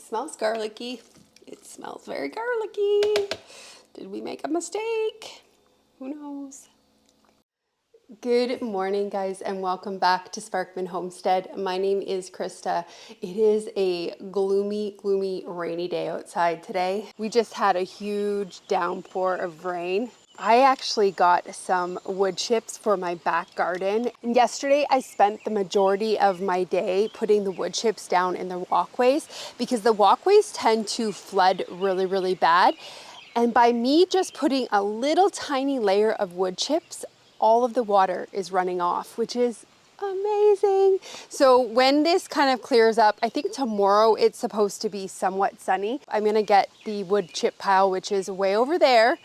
smells garlicky. It smells very garlicky. Did we make a mistake? Who knows? Good morning, guys, and welcome back to Sparkman Homestead. My name is Krista. It is a gloomy, rainy day outside today. We just had a huge downpour of rain. I actually got some wood chips for my back garden. And yesterday, I spent the majority of my day putting the wood chips down in the walkways because the walkways tend to flood really bad. And by me just putting a little tiny layer of wood chips, all of the water is running off, which is amazing. So when this kind of clears up, I think tomorrow it's supposed to be somewhat sunny. I'm gonna get the wood chip pile, which is way over there,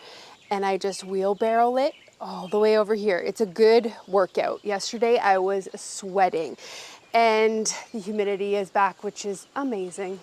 and I just wheelbarrow it all the way over here. It's a good workout. Yesterday I was sweating and the humidity is back, which is amazing.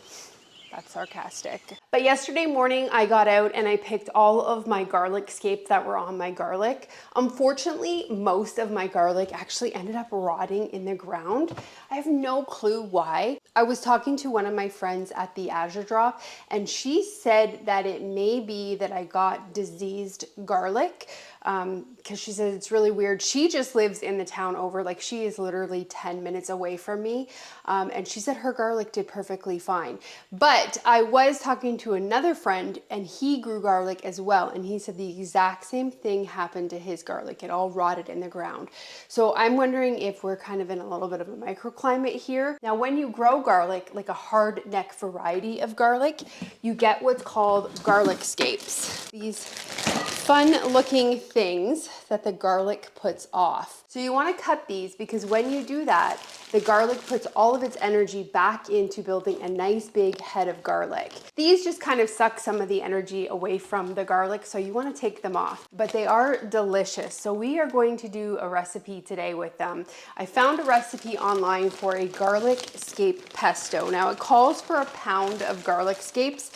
That's sarcastic. But yesterday morning I got out and I picked all of my garlic scapes that were on my garlic. Unfortunately, most of my garlic actually ended up rotting in the ground. I have no clue why. I was talking to one of my friends at the Azure Drop and she said that it may be that I got diseased garlic because she said it's really weird. She just lives in the town over, like she is literally 10 minutes away from me. And she said her garlic did perfectly fine. But I was talking to another friend and he grew garlic as well. And he said the exact same thing happened to his garlic. It all rotted in the ground. So I'm wondering if we're kind of in a little bit of a microclimate here. Now, when you grow garlic, like a hard neck variety of garlic, you get what's called garlic scapes. These fun looking things that the garlic puts off. So you want to cut these because when you do that, the garlic puts all of its energy back into building a nice big head of garlic. These just kind of suck some of the energy away from the garlic, so you want to take them off. But they are delicious, so we are going to do a recipe today with them. I found a recipe online for a garlic scape pesto. Now it calls for a pound of garlic scapes.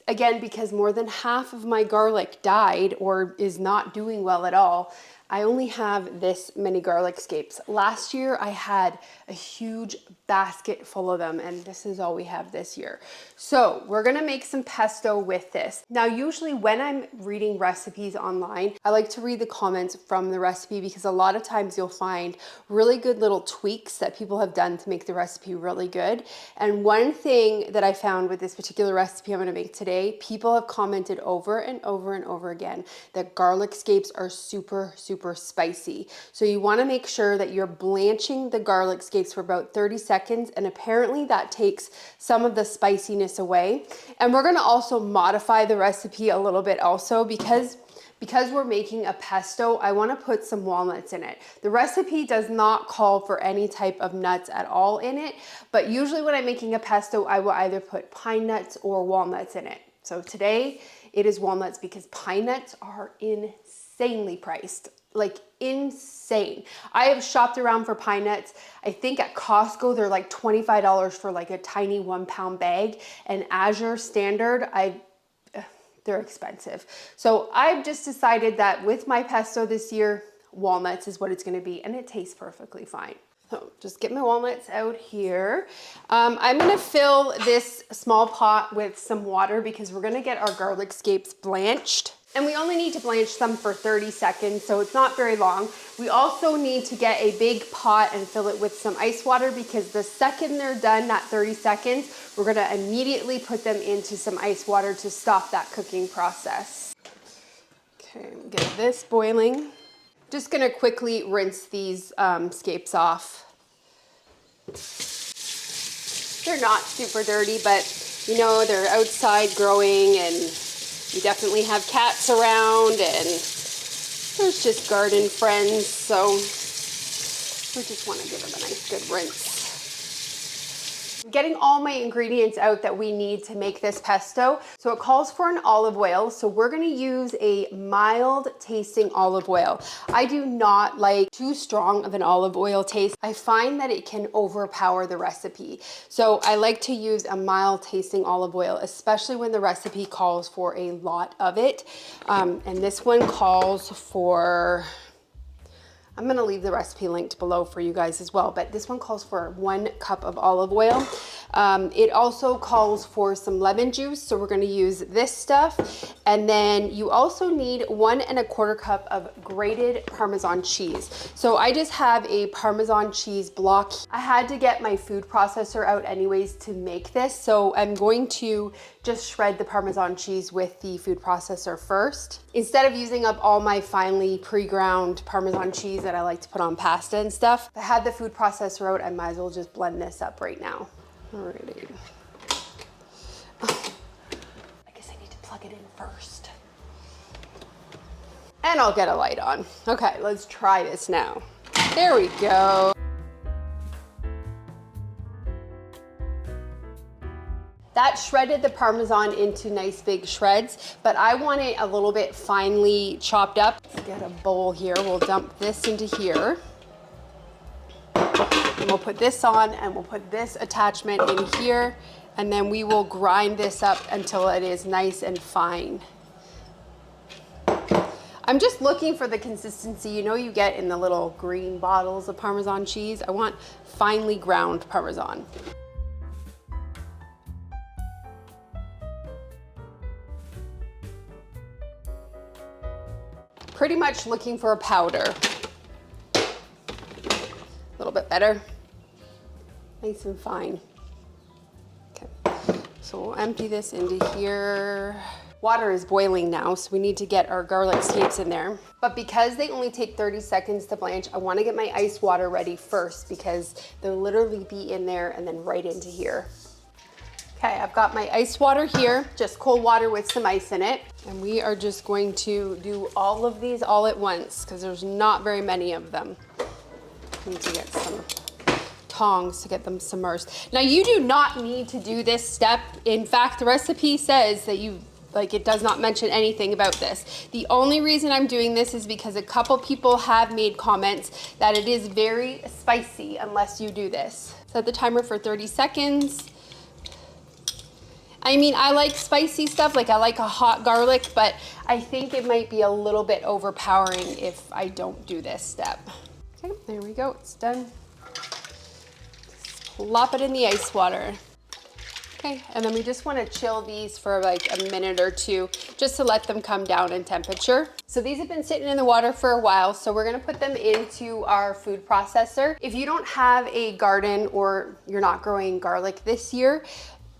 Again, because more than half of my garlic died or is not doing well at all, I only have this many garlic scapes. Last year, I had a huge basket full of them, and this is all we have this year. So we're gonna make some pesto with this. Now, usually when I'm reading recipes online, I like to read the comments from the recipe because a lot of times you'll find really good little tweaks that people have done to make the recipe really good. And one thing that I found with this particular recipe I'm gonna make today, people have commented over and over again that garlic scapes are super spicy. So you want to make sure that you're blanching the garlic scapes for about 30 seconds, and apparently that takes some of the spiciness away. And we're going to also modify the recipe a little bit also because we're making a pesto, I want to put some walnuts in it. The recipe does not call for any type of nuts at all in it, but usually when I'm making a pesto, I will either put pine nuts or walnuts in it. So today it is walnuts because pine nuts are insanely priced. Like insane. I have shopped around for pine nuts. I think at Costco, they're like $25 for like a tiny 1 pound bag, and Azure standard, they're expensive. So I've just decided that with my pesto this year, walnuts is what it's gonna be, and it tastes perfectly fine. So just get my walnuts out here. I'm gonna fill this small pot with some water because we're gonna get our garlic scapes blanched. And we only need to blanch them for 30 seconds, so it's not very long. We also need to get a big pot and fill it with some ice water because the second they're done, that 30 seconds, we're gonna immediately put them into some ice water to stop that cooking process. Okay, get this boiling. Just gonna quickly rinse these scapes off. They're not super dirty, but you know, they're outside growing and we definitely have cats around and there's just garden friends, so we just want to give them a nice good rinse. I'm getting all my ingredients out that we need to make this pesto. So it calls for an olive oil, so we're going to use a mild tasting olive oil. I do not like too strong of an olive oil taste. I find that it can overpower the recipe. So I like to use a mild tasting olive oil, especially when the recipe calls for a lot of it. And this one calls for I'm gonna leave the recipe linked below for you guys as well, but this one calls for 1 cup of olive oil. It also calls for some lemon juice, so we're gonna use this stuff. And then you also need 1 1/4 cup of grated Parmesan cheese. So I just have a Parmesan cheese block. I had to get my food processor out anyways to make this, so I'm going to just shred the Parmesan cheese with the food processor first. Instead of using up all my finely pre-ground Parmesan cheese that I like to put on pasta and stuff, if I had the food processor out, I might as well just blend this up right now. Alrighty. I guess I need to plug it in first. And I'll get a light on. Okay, let's try this now. There we go. That shredded the Parmesan into nice big shreds, but I want it a little bit finely chopped up. Let's get a bowl here. We'll dump this into here. And we'll put this on and we'll put this attachment in here, and then we will grind this up until it is nice and fine. I'm just looking for the consistency you get in the little green bottles of Parmesan cheese. I want finely ground Parmesan. Pretty much looking for a powder. A little bit better. Nice and fine. Okay, so we'll empty this into here. Water is boiling now, so we need to get our garlic scapes in there. But because they only take 30 seconds to blanch, I want to get my ice water ready first because they'll literally be in there and then right into here. Okay, I've got my ice water here, just cold water with some ice in it. And we are just going to do all of these all at once because there's not very many of them. Need to get some tongs to get them submersed. Now you do not need to do this step. In fact, the recipe says that it does not mention anything about this. The only reason I'm doing this is because a couple people have made comments that it is very spicy unless you do this. Set the timer for 30 seconds. I mean, I like spicy stuff, I like a hot garlic, but I think it might be a little bit overpowering if I don't do this step. Okay, there we go, it's done. Just plop it in the ice water. Okay, and then we just want to chill these for a minute or two just to let them come down in temperature. So these have been sitting in the water for a while, so we're going to put them into our food processor. If you don't have a garden or you're not growing garlic this year,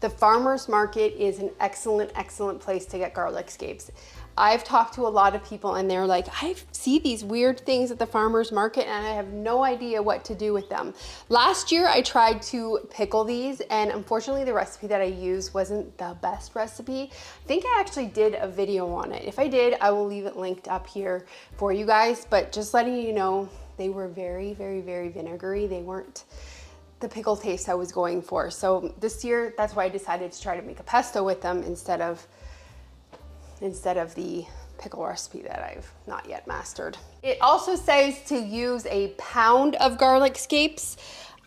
the farmer's market is an excellent place to get garlic scapes. I've talked to a lot of people and they're like, I see these weird things at the farmer's market and I have no idea what to do with them. Last year I tried to pickle these and unfortunately the recipe that I used wasn't the best recipe. I think I actually did a video on it. If I did, I will leave it linked up here for you guys, but just letting you know, they were very vinegary. They weren't the pickle taste I was going for. So this year, that's why I decided to try to make a pesto with them instead of the pickle recipe that I've not yet mastered. It also says to use a pound of garlic scapes.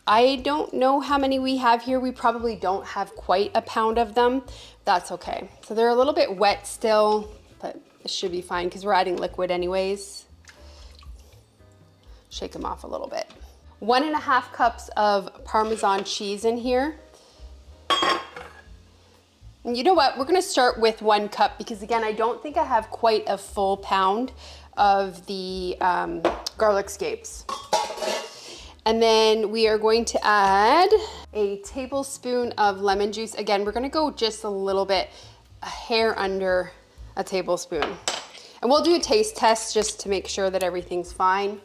I don't know how many we have here. We probably don't have quite a pound of them. That's okay. So they're a little bit wet still, but it should be fine because we're adding liquid anyways. Shake them off a little bit. 1 1/2 cups of Parmesan cheese in here. And you know what? We're gonna start with 1 cup because again, I don't think I have quite a full pound of the garlic scapes. And then we are going to add a tablespoon of lemon juice. Again, we're gonna go just a little bit, a hair under a tablespoon. And we'll do a taste test just to make sure that everything's fine.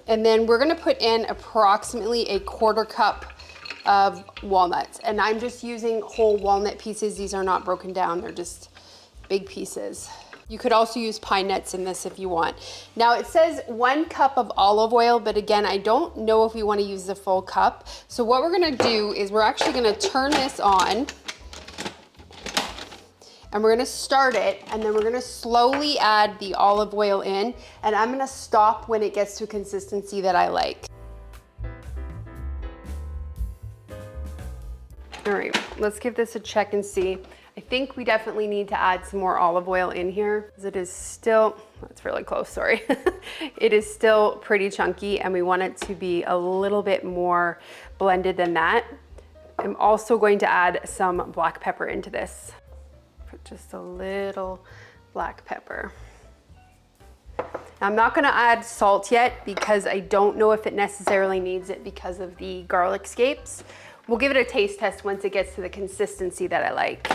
And then we're gonna put in approximately 1/4 cup of walnuts. And I'm just using whole walnut pieces. These are not broken down, they're just big pieces. You could also use pine nuts in this if you want. Now it says 1 cup of olive oil, but again, I don't know if we wanna use the full cup. So what we're gonna do is we're actually gonna turn this on and we're gonna start it, and then we're gonna slowly add the olive oil in, and I'm gonna stop when it gets to a consistency that I like. All right, let's give this a check and see. I think we definitely need to add some more olive oil in here because it is still, that's really close, sorry. It is still pretty chunky and we want it to be a little bit more blended than that. I'm also going to add some black pepper into this. Put just a little black pepper. I'm not gonna add salt yet because I don't know if it necessarily needs it because of the garlic scapes. We'll give it a taste test once it gets to the consistency that I like.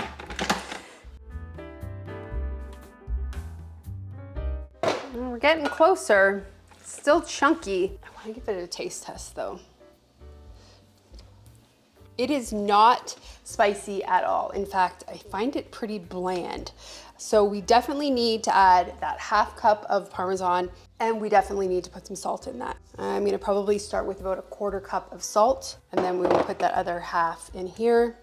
We're getting closer. It's still chunky. I want to give it a taste test though. It is not spicy at all. In fact, I find it pretty bland. So we definitely need to add that ½ cup of Parmesan, and we definitely need to put some salt in that. I'm gonna probably start with about ¼ cup of salt, and then we will put that other half in here.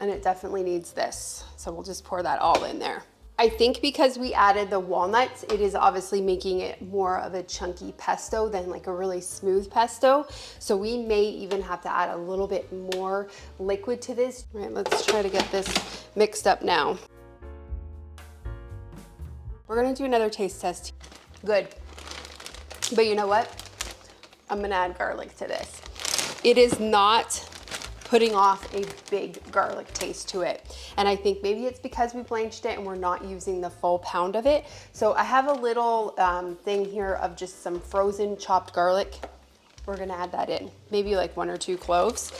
And it definitely needs this. So we'll just pour that all in there. I think because we added the walnuts, it is obviously making it more of a chunky pesto than like a really smooth pesto. So we may even have to add a little bit more liquid to this. All right, let's try to get this mixed up now. We're gonna do another taste test. Good. But you know what? I'm gonna add garlic to this. It is not putting off a big garlic taste to it. And I think maybe it's because we blanched it and we're not using the full pound of it. So I have a little thing here of just some frozen chopped garlic. We're gonna add that in. Maybe like 1 or 2 cloves.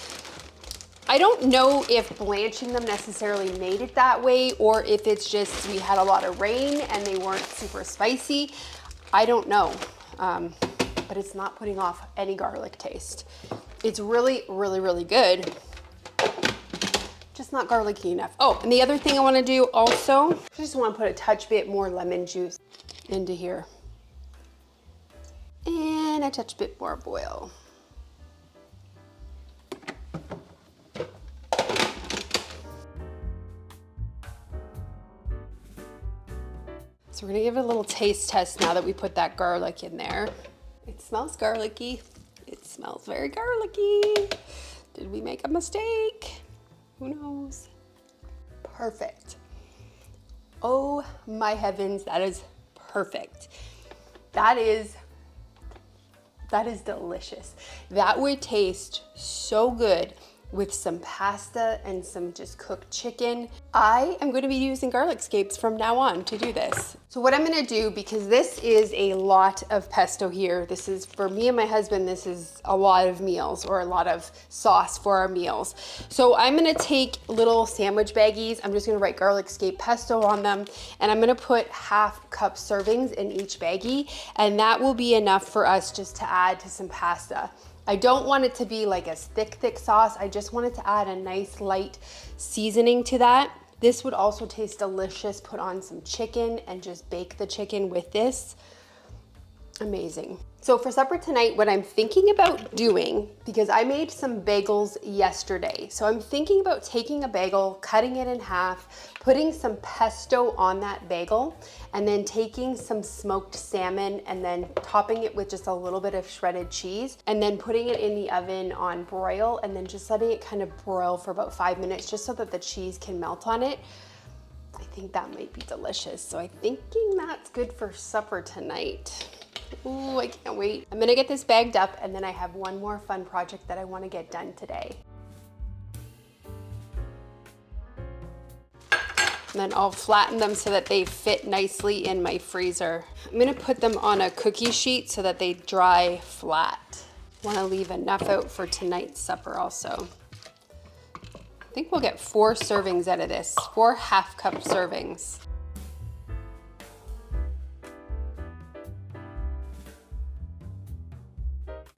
I don't know if blanching them necessarily made it that way or if it's just we had a lot of rain and they weren't super spicy. I don't know, but it's not putting off any garlic taste. It's really, really, really good. Just not garlicky enough. Oh, and the other thing I wanna do also, I just wanna put a touch bit more lemon juice into here. And a touch bit more oil. So we're gonna give it a little taste test now that we put that garlic in there. It smells garlicky. It smells very garlicky. Did we make a mistake? Who knows? Perfect. Oh my heavens, that is perfect. That is delicious. That would taste so good with some pasta and some just cooked chicken. I am going to be using garlic scapes from now on to do this. So what I'm gonna do, because this is a lot of pesto here, this is for me and my husband, this is a lot of meals or a lot of sauce for our meals. So I'm gonna take little sandwich baggies, I'm just gonna write garlic scape pesto on them, and I'm gonna put ½ cup servings in each baggie, and that will be enough for us just to add to some pasta. I don't want it to be like a thick sauce. I just wanted to add a nice light seasoning to that. This would also taste delicious. Put on some chicken and just bake the chicken with this. Amazing. So for supper tonight, what I'm thinking about doing, because I made some bagels yesterday. So I'm thinking about taking a bagel, cutting it in half, putting some pesto on that bagel, and then taking some smoked salmon and then topping it with just a little bit of shredded cheese, and then putting it in the oven on broil, and then just letting it kind of broil for about 5 minutes just so that the cheese can melt on it. I think that might be delicious. So I'm thinking that's good for supper tonight. Ooh, I can't wait. I'm gonna get this bagged up, and then I have one more fun project that I wanna get done today. And then I'll flatten them so that they fit nicely in my freezer. I'm gonna put them on a cookie sheet so that they dry flat. Wanna leave enough out for tonight's supper also. I think we'll get 4 servings out of this, 4 ½ cup servings.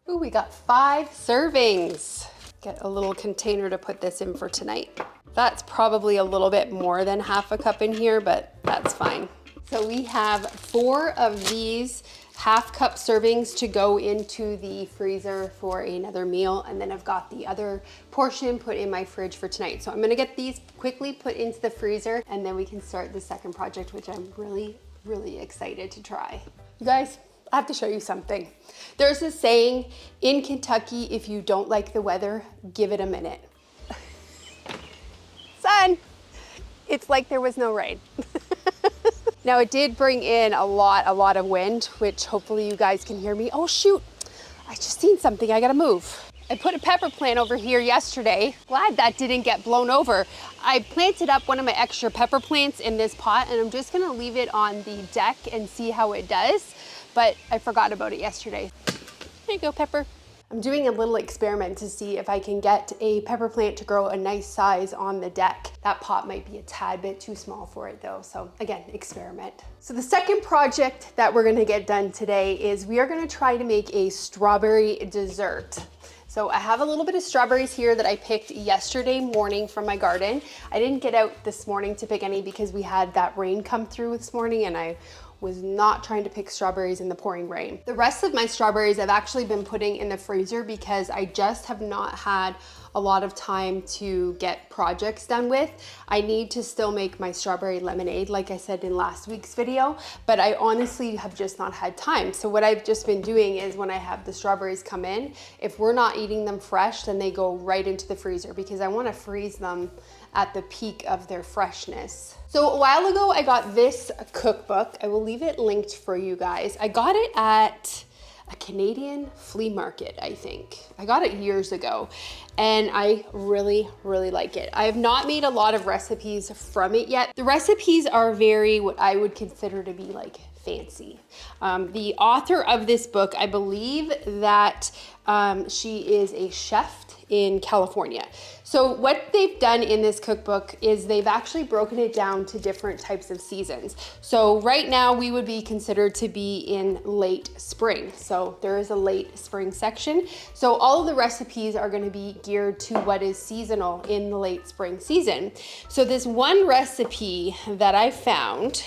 Ooh, we got 5 servings. Get a little container to put this in for tonight. That's probably a little bit more than ½ cup in here, but that's fine. So we have 4 of these ½ cup servings to go into the freezer for another meal, and then I've got the other portion put in my fridge for tonight. So I'm gonna get these quickly put into the freezer, and then we can start the second project, which I'm really, really excited to try. You guys, I have to show you something. There's a saying in Kentucky, if you don't like the weather, give it a minute. It's like there was no rain. Now it did bring in a lot of wind, which hopefully you guys can hear me. Oh shoot, I just seen something, I gotta move. I put a pepper plant over here yesterday. Glad that didn't get blown over. I planted up one of my extra pepper plants in this pot and I'm just gonna leave it on the deck and see how it does. But I forgot about it yesterday. There you go, Pepper. I'm doing a little experiment to see if I can get a pepper plant to grow a nice size on the deck. That pot might be a tad bit too small for it though. So again, experiment. So the second project that we're gonna get done today is we are gonna try to make a strawberry dessert. So I have a little bit of strawberries here that I picked yesterday morning from my garden. I didn't get out this morning to pick any because we had that rain come through this morning and I was not trying to pick strawberries in the pouring rain. The rest of my strawberries I've actually been putting in the freezer because I just have not had a lot of time to get projects done with. I need to still make my strawberry lemonade like I said in last week's video, but I honestly have just not had time. So what I've just been doing is when I have the strawberries come in, if we're not eating them fresh, then they go right into the freezer because I want to freeze them at the peak of their freshness. So a while ago, I got this cookbook. I will leave it linked for you guys. I got it at a Canadian flea market, I think. I got it years ago and I really like it. I have not made a lot of recipes from it yet. The recipes are very, what I would consider to be like fancy. The author of this book, I believe that she is a chef in California. So what they've done in this cookbook is they've actually broken it down to different types of seasons. So right now we would be considered to be in late spring. So there is a late spring section. So all of the recipes are going to be geared to what is seasonal in the late spring season. So this one recipe that I found,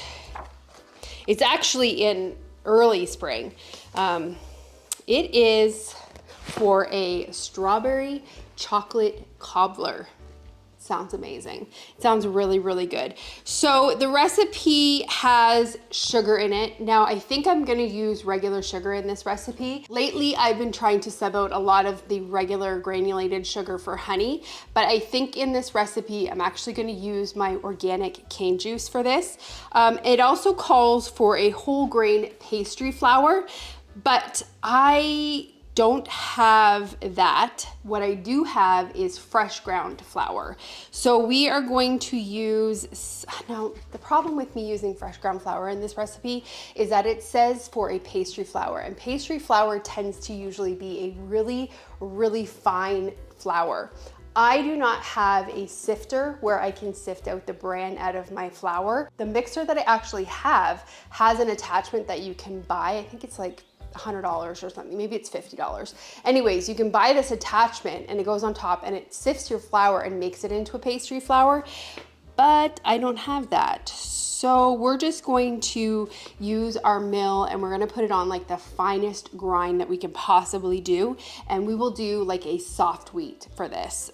it's actually in early spring. It is for a strawberry chocolate cobbler. Sounds amazing. It sounds really good. So the recipe has sugar in it. Now I think I'm gonna use regular sugar in this recipe. Lately I've been trying to sub out a lot of the regular granulated sugar for honey, but I think in this recipe I'm actually gonna use my organic cane juice for this. It also calls for a whole grain pastry flour, but I don't have that. What I do have is fresh ground flour. So we are going to use, now the problem with me using fresh ground flour in this recipe is that it says for a pastry flour, and pastry flour tends to usually be a really fine flour. I do not have a sifter where I can sift out the bran out of my flour. The mixer that I actually have has an attachment that you can buy. I think it's like $100 or something, maybe it's $50. Anyways, you can buy this attachment and it goes on top and it sifts your flour and makes it into a pastry flour, but I don't have that. So we're just going to use our mill and we're gonna put it on like the finest grind that we can possibly do. And we will do like a soft wheat for this.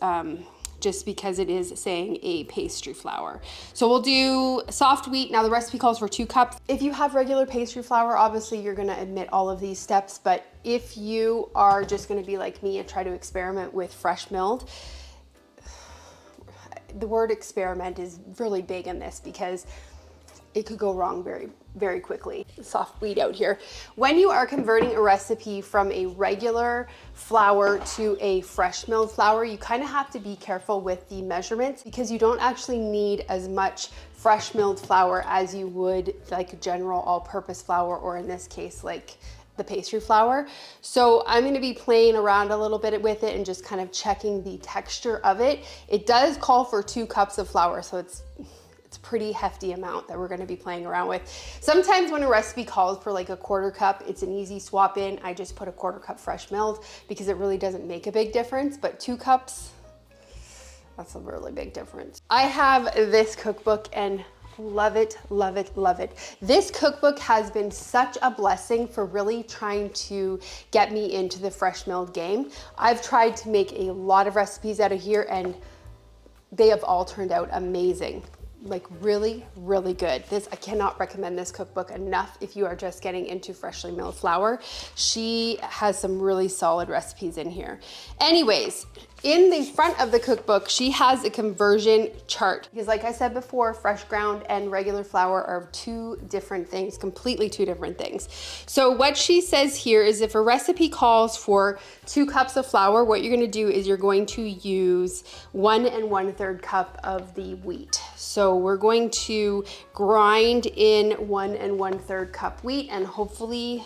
Just because it is saying a pastry flour. So we'll do soft wheat. Now the recipe calls for 2 cups. If you have regular pastry flour, obviously you're gonna omit all of these steps, but if you are just gonna be like me and try to experiment with fresh milled, the word experiment is really big in this because it could go wrong very quickly. Soft wheat out here. When you are converting a recipe from a regular flour to a fresh milled flour, you kind of have to be careful with the measurements because you don't actually need as much fresh milled flour as you would like general all-purpose flour, or in this case like the pastry flour. So I'm going to be playing around a little bit with it and just kind of checking the texture of it. It does call for 2 cups of flour, so it's a pretty hefty amount that we're going to be playing around with. Sometimes when a recipe calls for like a 1/4 cup, it's an easy swap in. I just put a 1/4 cup fresh milled because it really doesn't make a big difference, but 2 cups, that's a really big difference. I have this cookbook and love it. This cookbook has been such a blessing for really trying to get me into the fresh milled game. I've tried to make a lot of recipes out of here and they have all turned out amazing. Like really good. I cannot recommend this cookbook enough if you are just getting into freshly milled flour. She has some really solid recipes in here. Anyways, In the front of the cookbook, she has a conversion chart because like I said before, fresh ground and regular flour are two different things, completely two different things. So what she says here is if a recipe calls for 2 cups of flour, what you're gonna do is you're going to use 1 1/3 cup of the wheat. So we're going to grind in 1 1/3 cup wheat, and hopefully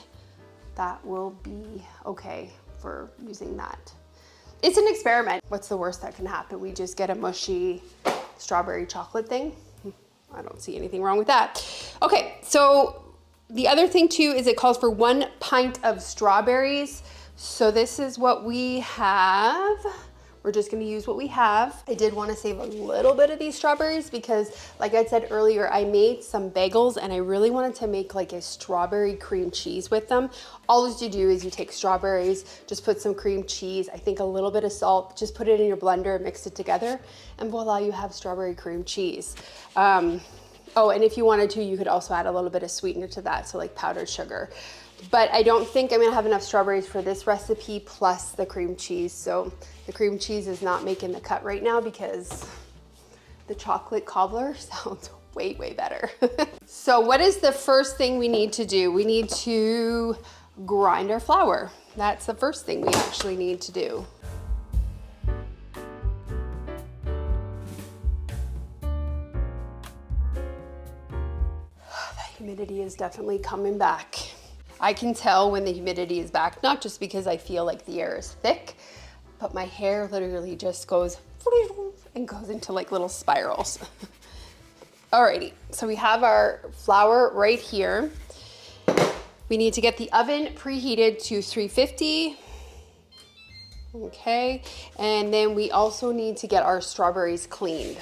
that will be okay for using that. It's an experiment. What's the worst that can happen? We just get a mushy strawberry chocolate thing. I don't see anything wrong with that. Okay, so the other thing too is it calls for 1 pint of strawberries. So this is what we have. We're just gonna use what we have. I did wanna save a little bit of these strawberries because like I said earlier, I made some bagels and I really wanted to make like a strawberry cream cheese with them. All you do is you take strawberries, just put some cream cheese, I think a little bit of salt, just put it in your blender, mix it together, and voila, you have strawberry cream cheese. Oh, and if you wanted to, you could also add a little bit of sweetener to that, so like powdered sugar. But I don't think I'm gonna have enough strawberries for this recipe plus the cream cheese. So the cream cheese is not making the cut right now because the chocolate cobbler sounds way, way better. So what is the first thing we need to do? We need to grind our flour. That's the first thing we actually need to do. The humidity is definitely coming back. I can tell when the humidity is back, not just because I feel like the air is thick, but my hair literally just goes and goes into like little spirals. Alrighty, so we have our flour right here. We need to get the oven preheated to 350. Okay, and then we also need to get our strawberries cleaned.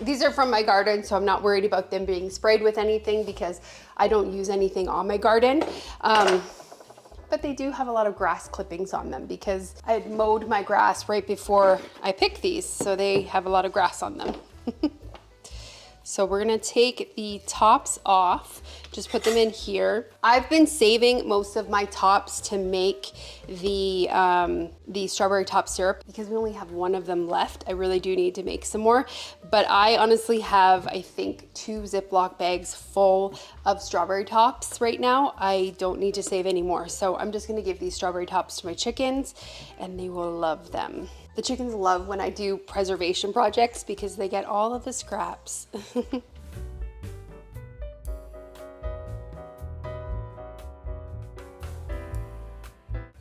These are from my garden, so I'm not worried about them being sprayed with anything because I don't use anything on my garden. But they do have a lot of grass clippings on them because I had mowed my grass right before I picked these, so they have a lot of grass on them. So we're gonna take the tops off, just put them in here. I've been saving most of my tops to make the strawberry top syrup because we only have 1 of them left. I really do need to make some more, but I honestly have, I think, 2 Ziploc bags full of strawberry tops right now. I don't need to save any more. So I'm just gonna give these strawberry tops to my chickens and they will love them. The chickens love when I do preservation projects because they get all of the scraps.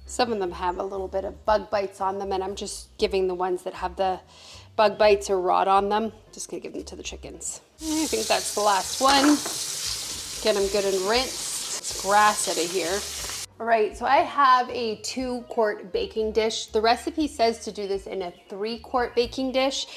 Some of them have a little bit of bug bites on them and I'm just giving the ones that have the bug bites or rot on them. Just gonna give them to the chickens. I think that's the last one. Get them good and rinsed. It's grass out of here. All right, so I have a 2-quart baking dish. The recipe says to do this in a 3-quart baking dish,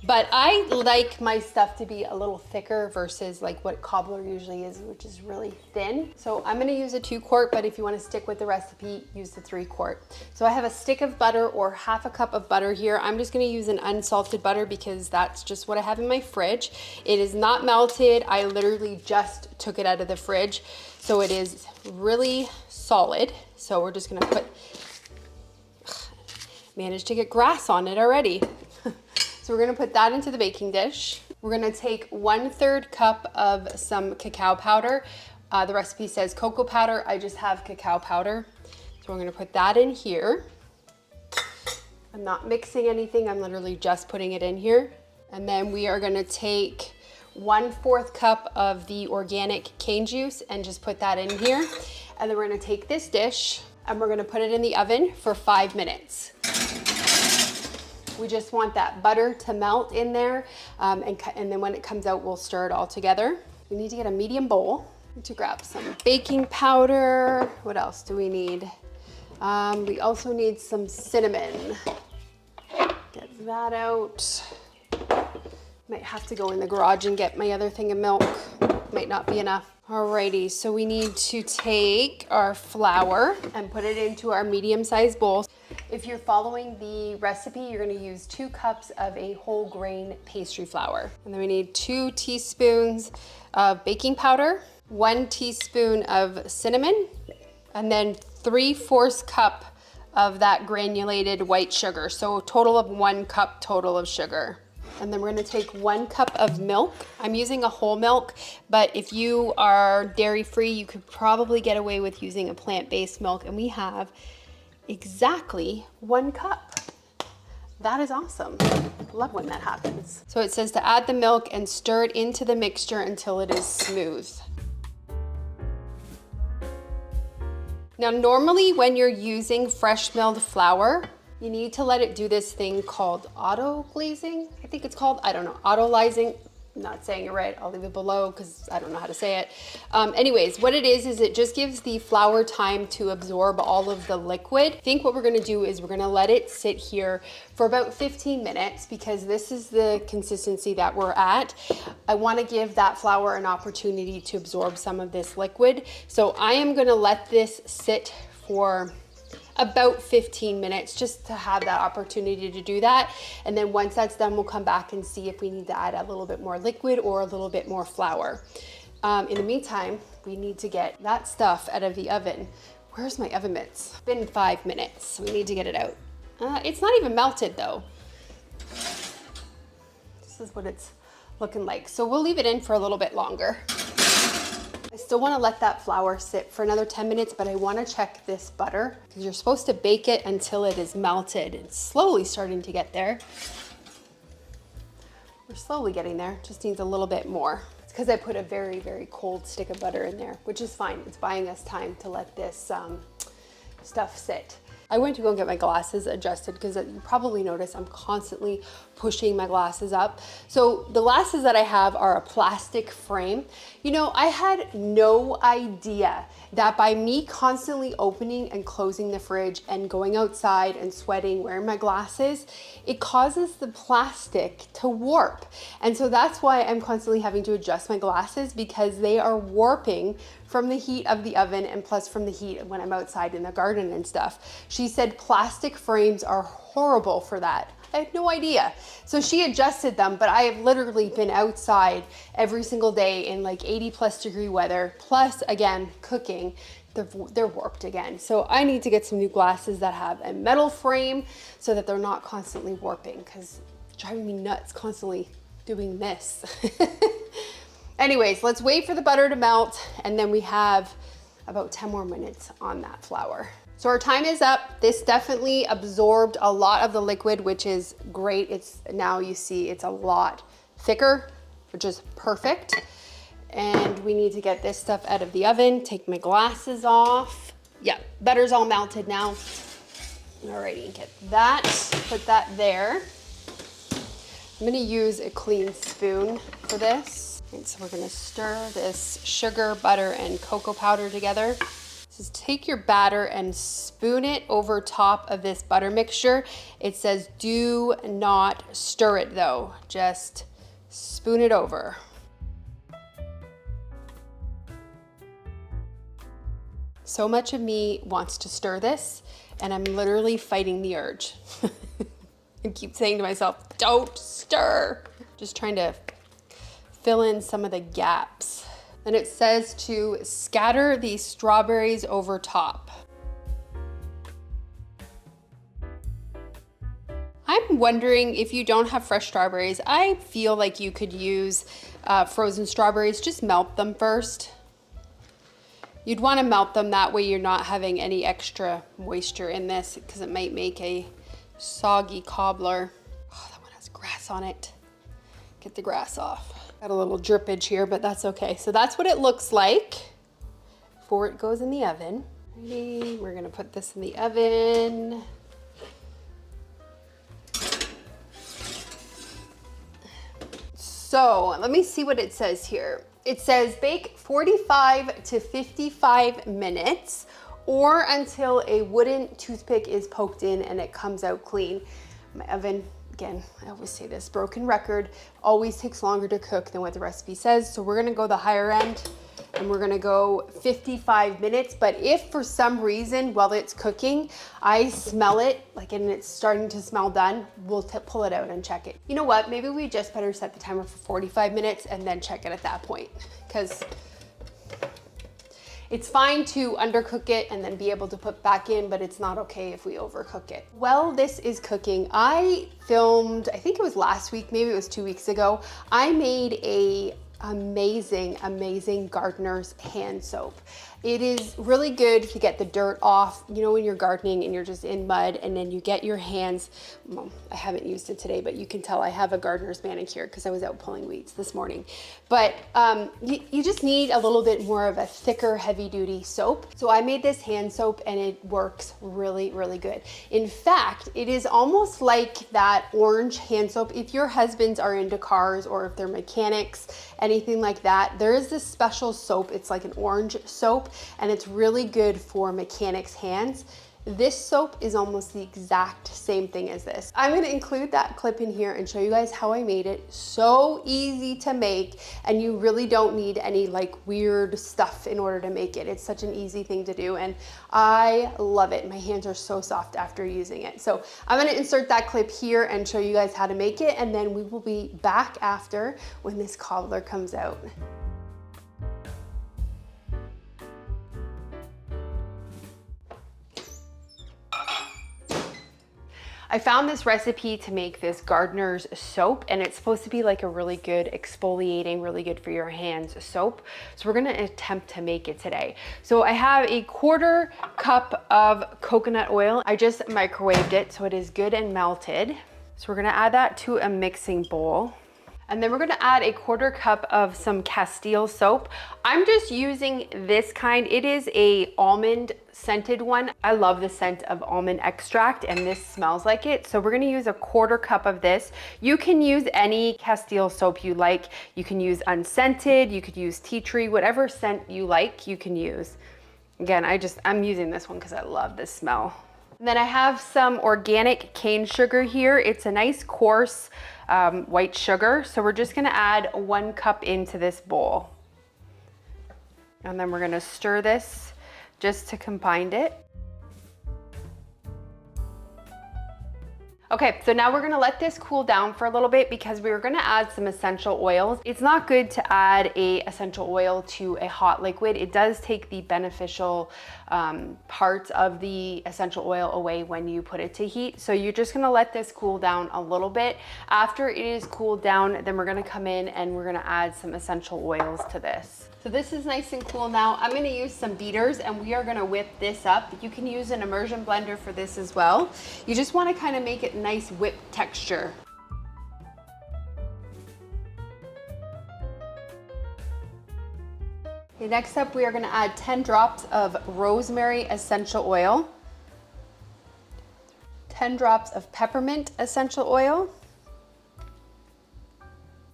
but I like my stuff to be a little thicker versus like what Cobbler usually is, which is really thin. So I'm gonna use a 2-quart, but if you wanna stick with the recipe, use the 3-quart. So I have a stick of butter or half a cup of butter here. I'm just gonna use an unsalted butter because that's just what I have in my fridge. It is not melted. I literally just took it out of the fridge. So it is really solid. So we're just gonna managed to get grass on it already. So we're gonna put that into the baking dish. We're gonna take 1/3 cup of some cacao powder. The recipe says cocoa powder. I just have cacao powder. So we're gonna put that in here. I'm not mixing anything. I'm literally just putting it in here. And then we are gonna take 1/4 cup of the organic cane juice and just put that in here. And then we're gonna take this dish and we're gonna put it in the oven for 5 minutes. We just want that butter to melt in there and then when it comes out, we'll stir it all together. We need to get a medium bowl. Need to grab some baking powder. What else do we need? We also need some cinnamon. Get that out. Might have to go in the garage and get my other thing of milk. Might not be enough. Alrighty, so we need to take our flour and put it into our medium-sized bowl. If you're following the recipe, you're gonna use 2 cups of a whole grain pastry flour. And then we need 2 teaspoons of baking powder, 1 teaspoon of cinnamon, and then 3/4 cup of that granulated white sugar. So a total of 1 cup total of sugar. And then we're gonna take 1 cup of milk. I'm using a whole milk, but if you are dairy-free, you could probably get away with using a plant-based milk. And we have exactly 1 cup. That is awesome. Love when that happens. So it says to add the milk and stir it into the mixture until it is smooth. Now, normally when you're using fresh milled flour, you need to let it do this thing called auto glazing. I think it's called, I don't know, autolyzing. I'm not saying it right. I'll leave it below because I don't know how to say it. Anyways, what it is it just gives the flour time to absorb all of the liquid. I think what we're gonna do is we're gonna let it sit here for about 15 minutes because this is the consistency that we're at. I wanna give that flour an opportunity to absorb some of this liquid. So I am gonna let this sit for about 15 minutes just to have that opportunity to do that. And then once that's done, we'll come back and see if we need to add a little bit more liquid or a little bit more flour. In the meantime, we need to get that stuff out of the oven. Where's my oven mitts? It's been 5 minutes, so we need to get it out. It's not even melted though. This is what it's looking like. So we'll leave it in for a little bit longer. I still want to let that flour sit for another 10 minutes, but I want to check this butter because you're supposed to bake it until it is melted. It's slowly starting to get there. We're slowly getting there, just needs a little bit more. It's because I put a very, very cold stick of butter in there, which is fine. It's buying us time to let this stuff sit. I went to go get my glasses adjusted because you probably notice I'm constantly pushing my glasses up. So the glasses that I have are a plastic frame. You know, I had no idea that by me constantly opening and closing the fridge and going outside and sweating, wearing my glasses, it causes the plastic to warp. And so that's why I'm constantly having to adjust my glasses because they are warping from the heat of the oven and plus from the heat when I'm outside in the garden and stuff. She said plastic frames are horrible for that. I had no idea. So she adjusted them, but I have literally been outside every single day in like 80+ degree weather, plus again, cooking, they're warped again. So I need to get some new glasses that have a metal frame so that they're not constantly warping because it's driving me nuts constantly doing this. Anyways, let's wait for the butter to melt and then we have about 10 more minutes on that flour. So our time is up. This definitely absorbed a lot of the liquid, which is great. It's now you see it's a lot thicker, which is perfect. And we need to get this stuff out of the oven, take my glasses off. Yeah, butter's all melted now. Alrighty, get that, put that there. I'm gonna use a clean spoon for this. And so we're gonna stir this sugar, butter, and cocoa powder together. Just take your batter and spoon it over top of this butter mixture. It says do not stir it though, just spoon it over. So much of me wants to stir this and I'm literally fighting the urge. I keep saying to myself, don't stir. Just trying to fill in some of the gaps. And it says to scatter these strawberries over top. I'm wondering if you don't have fresh strawberries, I feel like you could use frozen strawberries, just melt them first. You'd want to melt them, that way you're not having any extra moisture in this because it might make a soggy cobbler. Oh, that one has grass on it. Get the grass off. Got a little drippage here, but that's okay. So that's what it looks like before it goes in the oven. Ready? We're gonna put this in the oven. So let me see what it says here. It says bake 45 to 55 minutes or until a wooden toothpick is poked in and it comes out clean. My oven, again, I always say this, broken record, always takes longer to cook than what the recipe says. So we're gonna go the higher end and we're gonna go 55 minutes. But if for some reason while it's cooking, I smell it, like, and it's starting to smell done, we'll pull it out and check it. You know what, maybe we just better set the timer for 45 minutes and then check it at that point. Because It's fine to undercook it and then be able to put back in, but it's not okay if we overcook it. While this is cooking, I filmed, I think it was last week, maybe it was 2 weeks ago, I made a amazing gardener's hand soap. It is really good to get the dirt off, you know, when you're gardening and you're just in mud and then you get your hands, well, I haven't used it today, but you can tell I have a gardener's manicure because I was out pulling weeds this morning. But you just need a little bit more of a thicker, heavy duty soap. So I made this hand soap and it works really good. In fact, it is almost like that orange hand soap. If your husbands are into cars or if they're mechanics, anything like that, there is this special soap. It's like an orange soap and it's really good for mechanics' hands. This soap is almost the exact same thing as this. I'm gonna include that clip in here and show you guys how I made it. So easy to make, and you really don't need any like weird stuff in order to make it. It's such an easy thing to do, and I love it. My hands are so soft after using it. So I'm gonna insert that clip here and show you guys how to make it, and then we will be back after when this cobbler comes out. I found this recipe to make this gardener's soap, and it's supposed to be like a really good exfoliating, really good for your hands soap. So we're gonna attempt to make it today. So I have a 1/4 cup of coconut oil. I just microwaved it so it is good and melted. So we're gonna add that to a mixing bowl. And then we're gonna add a 1/4 cup of some Castile soap. I'm just using this kind. It is a almond scented one. I love the scent of almond extract, and this smells like it. So we're gonna use a 1/4 cup of this. You can use any Castile soap you like. You can use unscented, you could use tea tree, whatever scent you like, you can use. Again, I'm using this one because I love this smell. And then I have some organic cane sugar here. It's a nice coarse white sugar. So we're just gonna add 1 cup into this bowl. And then we're gonna stir this just to combine it. Okay, so now we're gonna let this cool down for a little bit because we were gonna add some essential oils. It's not good to add a essential oil to a hot liquid. It does take the beneficial parts of the essential oil away when you put it to heat. So you're just gonna let this cool down a little bit. After it is cooled down, then we're gonna come in and we're gonna add some essential oils to this. So this is nice and cool now. I'm gonna use some beaters and we are gonna whip this up. You can use an immersion blender for this as well. You just wanna kind of make it nice whipped texture. Okay, next up we are gonna add 10 drops of rosemary essential oil, 10 drops of peppermint essential oil,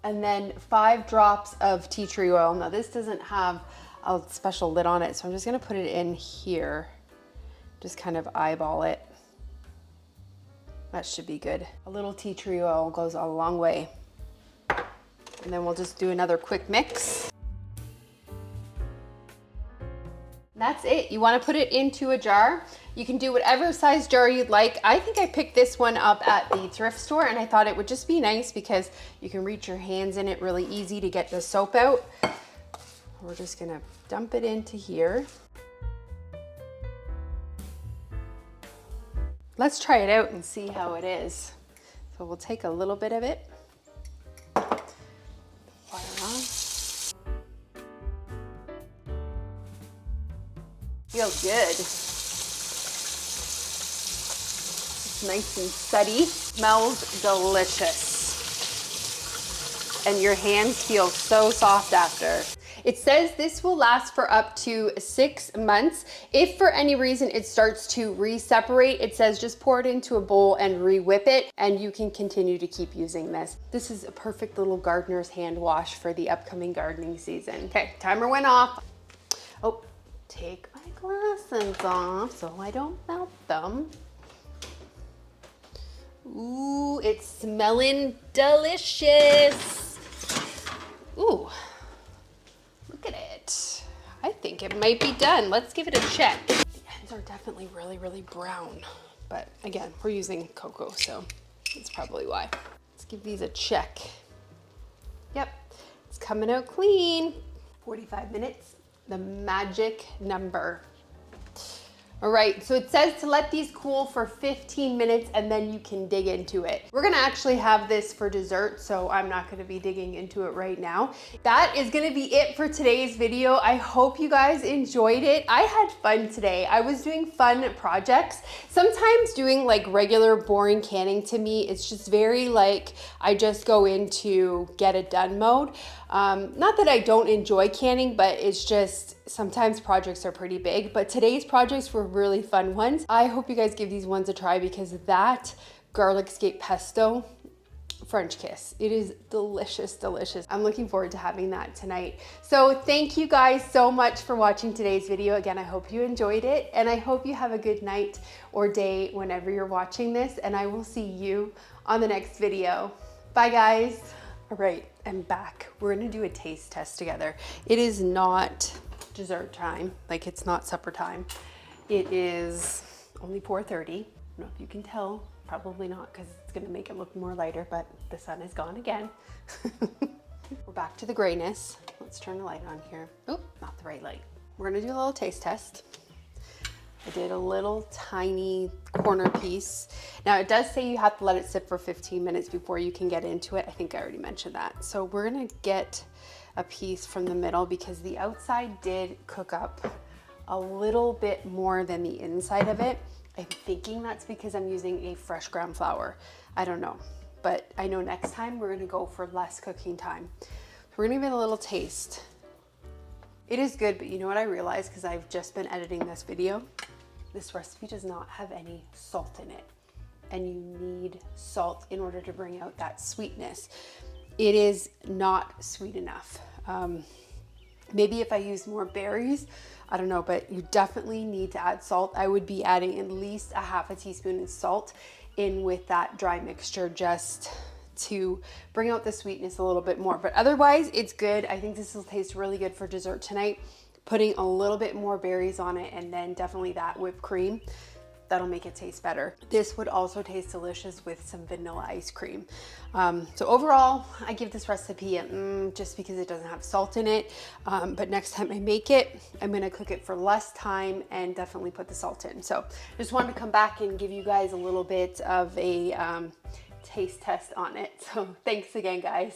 and then 5 drops of tea tree oil. Now this doesn't have a special lid on it, so I'm just gonna put it in here. Just kind of eyeball it. That should be good. A little tea tree oil goes a long way. And then we'll just do another quick mix. That's it. You wanna put it into a jar. You can do whatever size jar you'd like. I think I picked this one up at the thrift store and I thought it would just be nice because you can reach your hands in it really easy to get the soap out. We're just gonna dump it into here. Let's try it out and see how it is. So we'll take a little bit of it. Fire on. Feels good. It's nice and sudsy. Smells delicious. And your hands feel so soft after. It says this will last for up to 6 months. If for any reason it starts to re-separate, it says just pour it into a bowl and re-whip it, and you can continue to keep using this. This is a perfect little gardener's hand wash for the upcoming gardening season. Okay, timer went off. Oh, take my glasses off so I don't melt them. Ooh, it's smelling delicious. Ooh. Look at it. I think it might be done. Let's give it a check. The ends are definitely really brown, but again, we're using cocoa, so that's probably why. Let's give these a check. Yep, it's coming out clean. 45 minutes the magic number. All right, so it says to let these cool for 15 minutes and then you can dig into it. We're gonna actually have this for dessert, so I'm not gonna be digging into it right now. That is gonna be it for today's video. I hope you guys enjoyed it. I had fun today. I was doing fun projects. Sometimes doing like regular boring canning to me, it's just very like, I just go into get it done mode. Not that I don't enjoy canning, but it's just, sometimes projects are pretty big, but today's projects were really fun ones. I hope you guys give these ones a try because that garlic scape pesto, French kiss. It is delicious, delicious. I'm looking forward to having that tonight. So thank you guys so much for watching today's video. Again, I hope you enjoyed it and I hope you have a good night or day whenever you're watching this, and I will see you on the next video. Bye guys. All right, I'm back. We're gonna do a taste test together. It is not dessert time, like it's not supper time. It is only 4:30. I don't know if you can tell, probably not because it's gonna make it look more lighter, but the sun is gone again. We're back to the grayness. Let's turn the light on here. Oh, not the right light. We're gonna do a little taste test. I did a little tiny corner piece. Now it does say you have to let it sit for 15 minutes before you can get into it. I think I already mentioned that. So we're gonna get a piece from the middle because the outside did cook up a little bit more than the inside of it. I'm thinking that's because I'm using a fresh ground flour. I don't know, but I know next time we're gonna go for less cooking time. So we're gonna give it a little taste. It is good, but you know what I realized because I've just been editing this video? This recipe does not have any salt in it, and you need salt in order to bring out that sweetness. It is not sweet enough. Maybe if I use more berries, I don't know, but you definitely need to add salt. I would be adding at least a half a teaspoon of salt in with that dry mixture just to bring out the sweetness a little bit more. But otherwise, it's good. I think this will taste really good for dessert tonight. Putting a little bit more berries on it and then definitely that whipped cream, that'll make it taste better. This would also taste delicious with some vanilla ice cream. So overall, I give this recipe a just because it doesn't have salt in it. But next time I make it, I'm gonna cook it for less time and definitely put the salt in. So just wanted to come back and give you guys a little bit of a taste test on it. So thanks again, guys.